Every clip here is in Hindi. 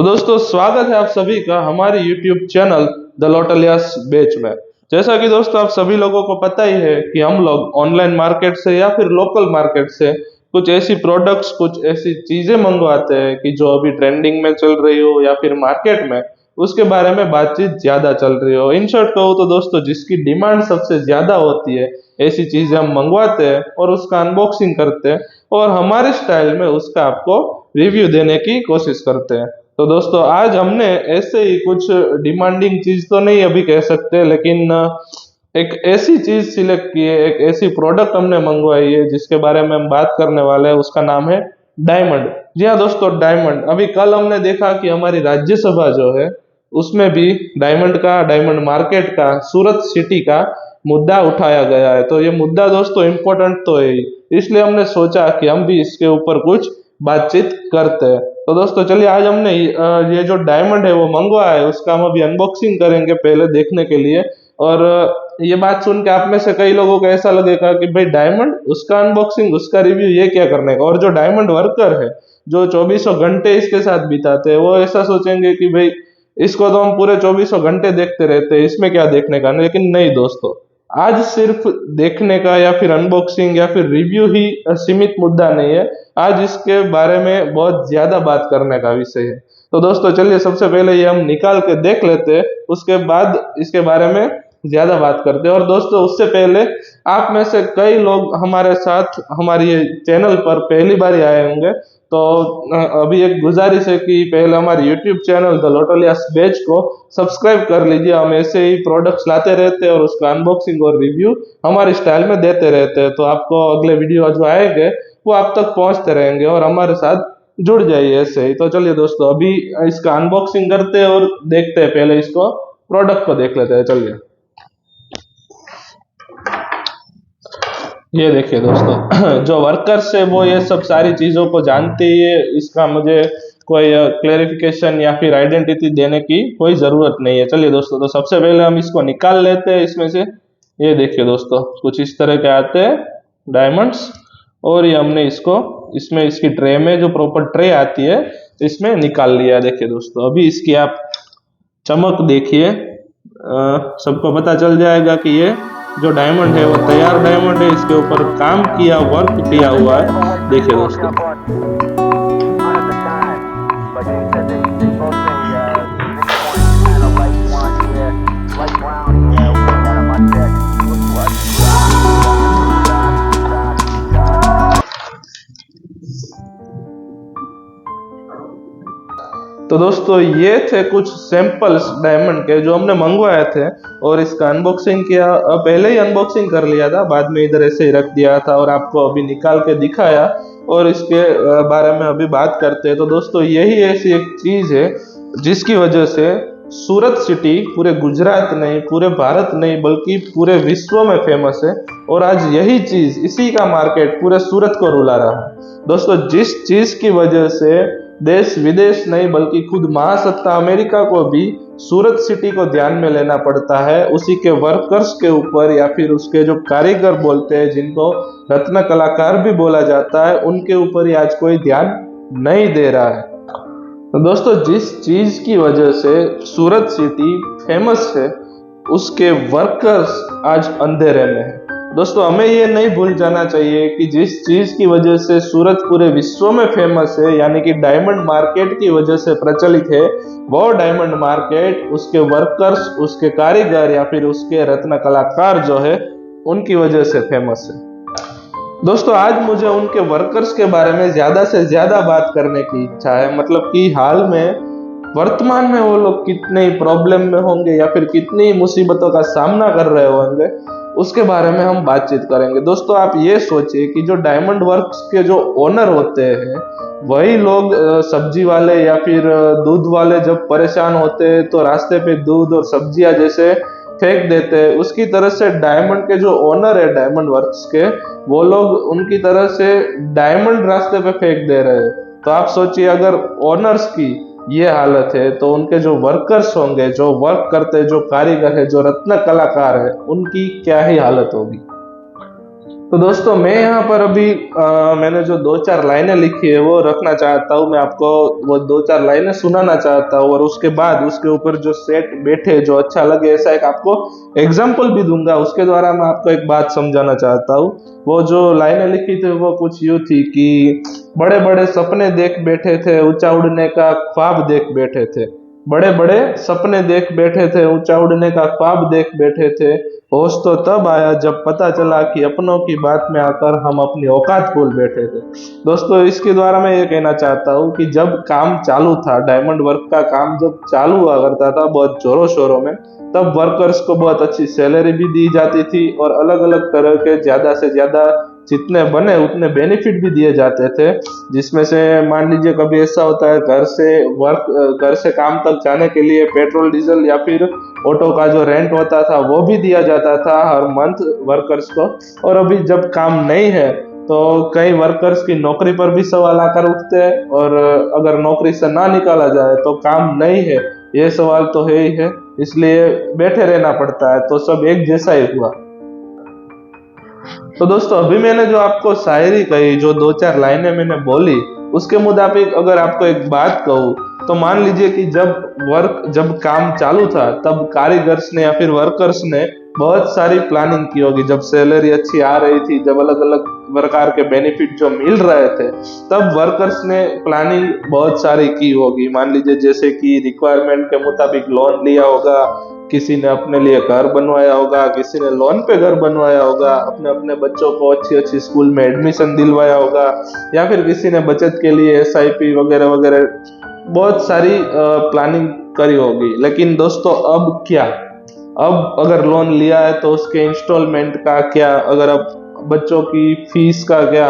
दोस्तों स्वागत है आप सभी का हमारे YouTube चैनल द लोटलियास बेच में। जैसा कि दोस्तों आप सभी लोगों को पता ही है कि हम लोग ऑनलाइन मार्केट से या फिर लोकल मार्केट से कुछ ऐसी प्रोडक्ट्स कुछ ऐसी चीजें मंगवाते हैं कि जो अभी ट्रेंडिंग में चल रही हो या फिर मार्केट में उसके बारे में बातचीत ज्यादा चल रही हो। इन शॉर्ट कहूँ तो दोस्तों जिसकी डिमांड सबसे ज्यादा होती है ऐसी चीजें हम मंगवाते हैं और उसका अनबॉक्सिंग करते हैं और हमारे स्टाइल में उसका आपको रिव्यू देने की कोशिश करते हैं। तो दोस्तों आज हमने ऐसे ही कुछ डिमांडिंग चीज तो नहीं अभी कह सकते, लेकिन एक ऐसी चीज सिलेक्ट की है, एक ऐसी प्रोडक्ट हमने मंगवाई है जिसके बारे में हम बात करने वाले हैं। उसका नाम है डायमंड। जी हाँ दोस्तों, डायमंड। अभी कल हमने देखा कि हमारी राज्यसभा जो है उसमें भी डायमंड मार्केट का, सूरत सिटी का मुद्दा उठाया गया है। तो ये मुद्दा दोस्तों इम्पोर्टेंट तो है ही, इसलिए हमने सोचा कि हम भी इसके ऊपर कुछ बातचीत करते हैं। तो दोस्तों चलिए आज हमने ये जो डायमंड है वो मंगवाया है, उसका हम अभी अनबॉक्सिंग करेंगे पहले देखने के लिए। और ये बात सुन के आप में से कई लोगों को ऐसा लगेगा कि भाई डायमंड, उसका अनबॉक्सिंग, उसका रिव्यू, ये क्या करने का। और जो डायमंड वर्कर है जो 2400 घंटे इसके साथ बिताते हैं वो ऐसा सोचेंगे कि भाई इसको तो हम पूरे 2400 घंटे देखते रहते हैं, इसमें क्या देखने का। लेकिन नहीं दोस्तों, आज सिर्फ देखने का या फिर अनबॉक्सिंग या फिर रिव्यू ही सीमित मुद्दा नहीं है। आज इसके बारे में बहुत ज्यादा बात करने का विषय है। तो दोस्तों चलिए सबसे पहले ये हम निकाल के देख लेते हैं, उसके बाद इसके बारे में ज्यादा बात करते हैं। और दोस्तों उससे पहले आप में से कई लोग हमारे साथ हमारी ये चैनल पर पहली बार ही आए होंगे, तो अभी एक गुजारिश है कि पहले हमारे YouTube चैनल द लोटलियास बेच को सब्सक्राइब कर लीजिए। हम ऐसे ही प्रोडक्ट्स लाते रहते हैं और उसका अनबॉक्सिंग और रिव्यू हमारे स्टाइल में देते रहते हैं। तो आपको अगले वीडियो जो आएंगे वो आप तक पहुंचते रहेंगे और हमारे साथ जुड़ जाइए ऐसे ही। तो चलिए दोस्तों अभी इसका अनबॉक्सिंग करते हैं और देखते हैं, पहले इसको प्रोडक्ट को देख लेते हैं। चलिए ये देखिए दोस्तों जो वर्कर्स है वो ये सब सारी चीजों को जानते ही है, इसका मुझे कोई क्लेरिफिकेशन या फिर आइडेंटिटी देने की कोई जरूरत नहीं है। चलिए दोस्तों तो सबसे पहले हम इसको निकाल लेते हैं इसमें से। ये देखिए दोस्तों कुछ इस तरह के आते हैं डायमंड्स, और ये हमने इसको इसमें इसकी ट्रे में जो प्रॉपर ट्रे आती है इसमें निकाल लिया। देखिए दोस्तों अभी इसकी आप चमक देखिए, सबको पता चल जाएगा कि ये जो डायमंड है वो तैयार डायमंड है, इसके ऊपर काम किया, वर्क किया हुआ है। देखिए दोस्तों तो दोस्तों ये थे कुछ सैंपल्स डायमंड के जो हमने मंगवाए थे और इसका अनबॉक्सिंग किया। पहले ही अनबॉक्सिंग कर लिया था, बाद में इधर ऐसे ही रख दिया था और आपको अभी निकाल के दिखाया और इसके बारे में अभी बात करते हैं। तो दोस्तों यही ऐसी एक चीज है जिसकी वजह से सूरत सिटी पूरे गुजरात नहीं, पूरे भारत नहीं, बल्कि पूरे विश्व में फेमस है। और आज यही चीज, इसी का मार्केट पूरे सूरत को रुला रहा है। दोस्तों जिस चीज की वजह से देश विदेश नहीं बल्कि खुद महासत्ता अमेरिका को भी सूरत सिटी को ध्यान में लेना पड़ता है, उसी के वर्कर्स के ऊपर या फिर उसके जो कारीगर बोलते हैं, जिनको रत्न कलाकार भी बोला जाता है, उनके ऊपर ही आज कोई ध्यान नहीं दे रहा है। तो दोस्तों जिस चीज की वजह से सूरत सिटी फेमस है उसके वर्कर्स आज अंधेरे में है। दोस्तों हमें ये नहीं भूल जाना चाहिए कि जिस चीज की वजह से सूरत पूरे विश्व में फेमस है, यानी कि डायमंड मार्केट की वजह से प्रचलित है, वो डायमंड मार्केट उसके वर्कर्स, उसके कारीगर या फिर उसके रत्न कलाकार जो है उनकी वजह से फेमस है। दोस्तों आज मुझे उनके वर्कर्स के बारे में ज्यादा से ज्यादा बात करने की इच्छा है। मतलब कि हाल में वर्तमान में वो लोग कितने प्रॉब्लम में होंगे या फिर कितनी मुसीबतों का सामना कर रहे होंगे, उसके बारे में हम बातचीत करेंगे। दोस्तों आप ये सोचिए कि जो डायमंड वर्क्स के जो ओनर होते हैं वही लोग सब्जी वाले या फिर दूध वाले जब परेशान होते हैं तो रास्ते पे दूध और सब्जियां जैसे फेंक देते हैं, उसकी तरह से डायमंड के जो ओनर है डायमंड वर्क्स के, वो लोग उनकी तरह से डायमंड रास्ते पे फेंक दे रहे हैं। तो आप सोचिए अगर ओनर्स की ये हालत है तो उनके जो वर्कर्स होंगे, जो वर्क करते हैं, जो कारीगर है, जो रत्न कलाकार है, उनकी क्या ही हालत होगी। तो दोस्तों मैं यहाँ पर अभी मैंने जो दो चार लाइनें लिखी है वो रखना चाहता हूँ, मैं आपको वो दो चार लाइनें सुनाना चाहता हूँ और उसके बाद उसके ऊपर जो सेट बैठे जो अच्छा लगे ऐसा एक आपको एग्जाम्पल भी दूंगा, उसके द्वारा मैं आपको एक बात समझाना चाहता हूँ। वो जो लाइनें लिखी थी वो कुछ यूँ थी कि बड़े बड़े सपने देख बैठे थे, ऊंचा उड़ने का ख्वाब देख बैठे थे। बड़े बड़े सपने देख बैठे थे, ऊंचा उड़ने का ख्वाब देख बैठे थे। होश तो तब आया जब पता चला कि अपनों की बात में आकर हम अपनी औकात भूल बैठे थे। दोस्तों इसके द्वारा मैं ये कहना चाहता हूँ कि जब काम चालू था, डायमंड वर्क का काम जब चालू हुआ करता था बहुत जोरों शोरों में, तब वर्कर्स को बहुत अच्छी सैलरी भी दी जाती थी और अलग अलग तरह के ज्यादा से ज्यादा जितने बने उतने बेनिफिट भी दिए जाते थे। जिसमें से मान लीजिए कभी ऐसा होता है घर से काम तक जाने के लिए पेट्रोल डीजल या फिर ऑटो का जो रेंट होता था वो भी दिया जाता था हर मंथ वर्कर्स को। और अभी जब काम नहीं है तो कई वर्कर्स की नौकरी पर भी सवाल आकर उठते हैं, और अगर नौकरी से ना निकाला जाए तो काम नहीं है, ये सवाल तो है ही है, इसलिए बैठे रहना पड़ता है। तो सब एक जैसा ही हुआ। तो दोस्तों अभी मैंने जो आपको शायरी कही, जो दो चार लाइनें मैंने बोली, उसके मुताबिक अगर आपको एक बात कहूँ तो मान लीजिए कि जब काम चालू था तब कारीगर्स ने या फिर वर्कर्स ने बहुत सारी प्लानिंग की होगी। जब सैलरी अच्छी आ रही थी, जब अलग अलग प्रकार के बेनिफिट जो मिल रहे थे, तब वर्कर्स ने प्लानिंग बहुत सारी की होगी। मान लीजिए जैसे कि रिक्वायरमेंट के मुताबिक लोन लिया होगा, किसी ने अपने लिए घर बनवाया होगा, किसी ने लोन पे घर बनवाया होगा, अपने अपने बच्चों को अच्छी अच्छी स्कूल में एडमिशन दिलवाया होगा, या फिर किसी ने बचत के लिए एसआईपी वगैरह वगैरह बहुत सारी प्लानिंग करी होगी। लेकिन दोस्तों अब क्या, अब अगर लोन लिया है तो उसके इंस्टॉलमेंट का क्या, अगर अब बच्चों की फीस का क्या,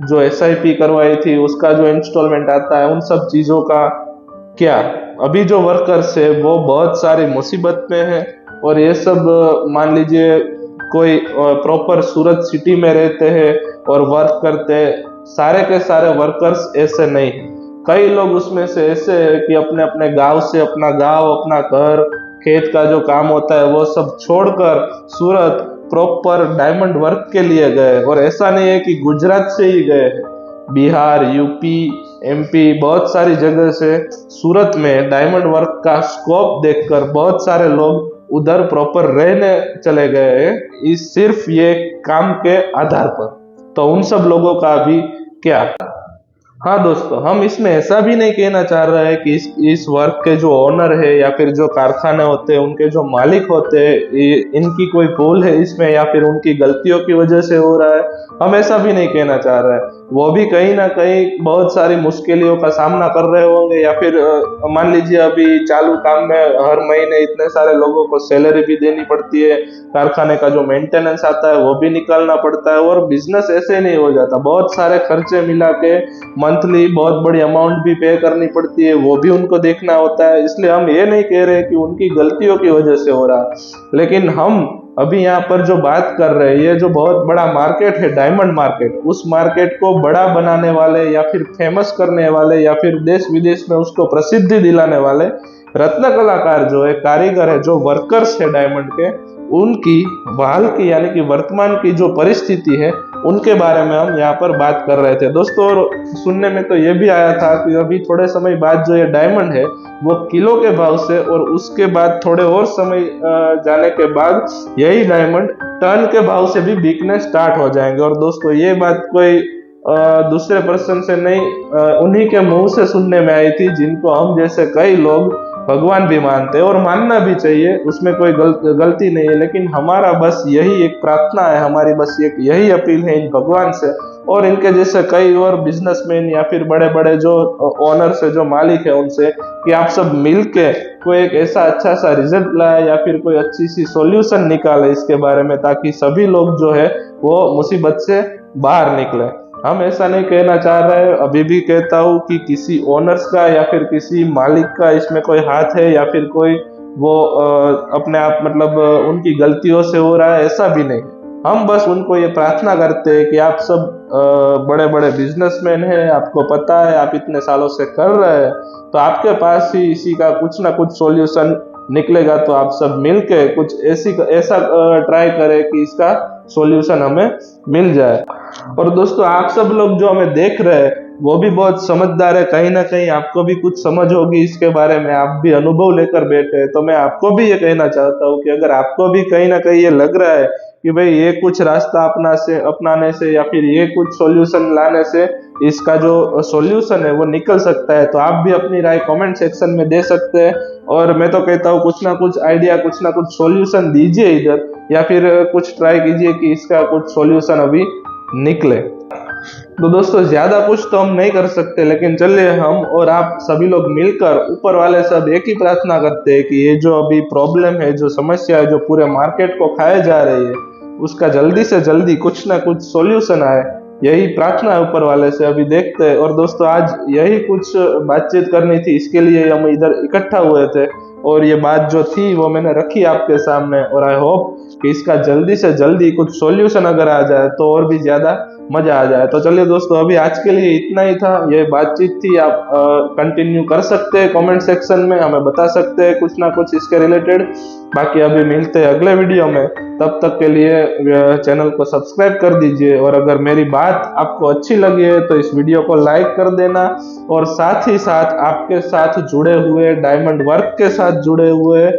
जो एसआईपी करवाई थी उसका जो इंस्टॉलमेंट आता है, उन सब चीजों का क्या। अभी जो वर्कर्स है वो बहुत सारी मुसीबत में है। और ये सब मान लीजिए कोई प्रॉपर सूरत सिटी में रहते हैं और वर्क करते हैं, सारे के सारे वर्कर्स ऐसे नहीं। कई लोग उसमें से ऐसे हैं कि अपने अपने गांव से अपना गांव, अपना घर, खेत का जो काम होता है वो सब छोड़कर सूरत प्रॉपर डायमंड वर्क के लिए गए। और ऐसा नहीं है कि गुजरात से ही गए हैं, बिहार, यूपी, एमपी, बहुत सारी जगह से सूरत में डायमंड वर्क का स्कोप देखकर बहुत सारे लोग उधर प्रॉपर रहने चले गए हैं, इस सिर्फ ये काम के आधार पर। तो उन सब लोगों का भी क्या। हाँ दोस्तों, हम इसमें ऐसा भी नहीं कहना चाह रहे हैं कि इस वर्क के जो ओनर है या फिर जो कारखाने होते हैं उनके जो मालिक होते हैं इनकी कोई भूल है इसमें या फिर उनकी गलतियों की वजह से हो रहा है, हम ऐसा भी नहीं कहना चाह रहे हैं। वो भी कहीं ना कहीं बहुत सारी मुश्किलों का सामना कर रहे होंगे, या फिर मान लीजिए अभी चालू काम में हर महीने इतने सारे लोगों को सैलरी भी देनी पड़ती है, कारखाने का जो मेंटेनेंस आता है वो भी निकालना पड़ता है, और बिजनेस ऐसे नहीं हो जाता। बहुत सारे खर्चे मिला के मंथली बहुत बड़ी अमाउंट भी पे करनी पड़ती है, वो भी उनको देखना होता है। इसलिए हम ये नहीं कह रहे कि उनकी गलतियों की वजह से हो रहा है, लेकिन हम अभी यहाँ पर जो बात कर रहे हैं, ये जो बहुत बड़ा मार्केट है डायमंड मार्केट, उस मार्केट को बड़ा बनाने वाले या फिर फेमस करने वाले या फिर देश विदेश में उसको प्रसिद्धि दिलाने वाले रत्न कलाकार जो है, कारीगर है, जो वर्कर्स है डायमंड के, उनकी हाल की यानी कि वर्तमान की जो परिस्थिति है उनके बारे में हम यहाँ पर बात कर रहे थे दोस्तों। और सुनने में तो ये भी आया था कि अभी थोड़े समय बाद जो ये डायमंड है वो किलो के भाव से, और उसके बाद थोड़े और समय जाने के बाद यही डायमंड टन के भाव से भी बिकने स्टार्ट हो जाएंगे। और दोस्तों ये बात कोई दूसरे पर्सन से नहीं, उन्हीं के मुंह से सुनने में आई थी, जिनको हम जैसे कई लोग भगवान भी मानते हैं, और मानना भी चाहिए, उसमें कोई गलती नहीं है। लेकिन हमारा बस यही एक प्रार्थना है, हमारी बस एक यही अपील है इन भगवान से और इनके जैसे कई और बिजनेसमैन या फिर बड़े बड़े जो ओनर्स है, जो मालिक है, उनसे कि आप सब मिलके कोई एक ऐसा अच्छा सा रिजल्ट लाए या फिर कोई अच्छी सी सॉल्यूशन निकाले इसके बारे में, ताकि सभी लोग जो है वो मुसीबत से बाहर निकले। हम ऐसा नहीं कहना चाह रहे, अभी भी कहता हूँ कि किसी ओनर्स का या फिर किसी मालिक का इसमें कोई हाथ है या फिर कोई वो अपने आप मतलब उनकी गलतियों से हो रहा है, ऐसा भी नहीं। हम बस उनको ये प्रार्थना करते हैं कि आप सब बड़े बड़े बिजनेसमैन हैं, आपको पता है, आप इतने सालों से कर रहे हैं, तो आपके पास ही इसी का कुछ ना कुछ सॉल्यूशन निकलेगा। तो आप सब मिलके कुछ ऐसा ट्राई करें कि इसका सॉल्यूशन हमें मिल जाए। और दोस्तों आप सब लोग जो हमें देख रहे हैं वो भी बहुत समझदार है, कहीं ना कहीं आपको भी कुछ समझ होगी इसके बारे में, आप भी अनुभव लेकर बैठे हैं। तो मैं आपको भी ये कहना चाहता हूँ कि अगर आपको भी कहीं ना कहीं ये लग रहा है कि भाई ये कुछ रास्ता अपनाने से या फिर ये कुछ सॉल्यूशन लाने से इसका जो सॉल्यूशन है वो निकल सकता है, तो आप भी अपनी राय कमेंट सेक्शन में दे सकते हैं। और मैं तो कहता हूँ कुछ ना कुछ आइडिया, कुछ ना कुछ सॉल्यूशन दीजिए इधर, या फिर कुछ ट्राई कीजिए कि इसका कुछ सॉल्यूशन अभी निकले। तो दोस्तों ज्यादा कुछ तो हम नहीं कर सकते, लेकिन चलिए हम और आप सभी लोग मिलकर ऊपर वाले सब एक ही प्रार्थना करते हैं कि ये जो अभी प्रॉब्लम है, जो समस्या है, जो पूरे मार्केट को खाए जा रही है, उसका जल्दी से जल्दी कुछ ना कुछ सॉल्यूशन आए। यही प्रार्थना है ऊपर वाले से, अभी देखते हैं। और दोस्तों आज यही कुछ बातचीत करनी थी, इसके लिए हम इधर इकट्ठा हुए थे, और ये बात जो थी वो मैंने रखी आपके सामने। और आई होप कि इसका जल्दी से जल्दी कुछ सॉल्यूशन अगर आ जाए तो और भी ज्यादा मजा आ जाए। तो चलिए दोस्तों अभी आज के लिए इतना ही था, ये बातचीत थी। आप कंटिन्यू कर सकते हैं कमेंट सेक्शन में, हमें बता सकते हैं कुछ ना कुछ इसके रिलेटेड। बाकी अभी मिलते हैं अगले वीडियो में, तब तक के लिए चैनल को सब्सक्राइब कर दीजिए। और अगर मेरी बात आपको अच्छी लगी है तो इस वीडियो को लाइक कर देना, और साथ ही साथ आपके साथ जुड़े हुए, डायमंड वर्क के साथ जुड़े हुए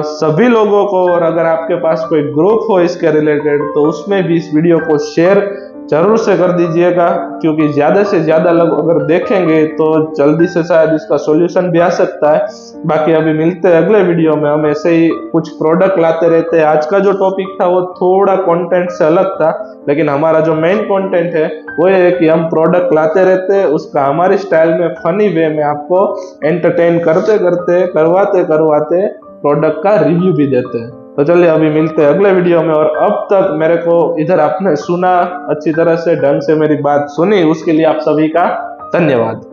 सभी लोगों को, और अगर आपके पास कोई ग्रुप हो इसके रिलेटेड तो उसमें भी इस वीडियो को शेयर जरूर से कर दीजिएगा, क्योंकि ज्यादा से ज्यादा लोग अगर देखेंगे तो जल्दी से शायद इसका सॉल्यूशन भी आ सकता है। बाकी अभी मिलते हैं अगले वीडियो में, हम ऐसे ही कुछ प्रोडक्ट लाते रहते हैं। आज का जो टॉपिक था वो थोड़ा कंटेंट से अलग था, लेकिन हमारा जो मेन कंटेंट है वो ये है कि हम प्रोडक्ट लाते रहते हैं, उसका हमारे स्टाइल में, फनी वे में आपको एंटरटेन करते करते, करवाते करवाते प्रोडक्ट का रिव्यू भी देते हैं। तो चलिए अभी मिलते हैं अगले वीडियो में। और अब तक मेरे को इधर आपने सुना, अच्छी तरह से ढंग से मेरी बात सुनी, उसके लिए आप सभी का धन्यवाद।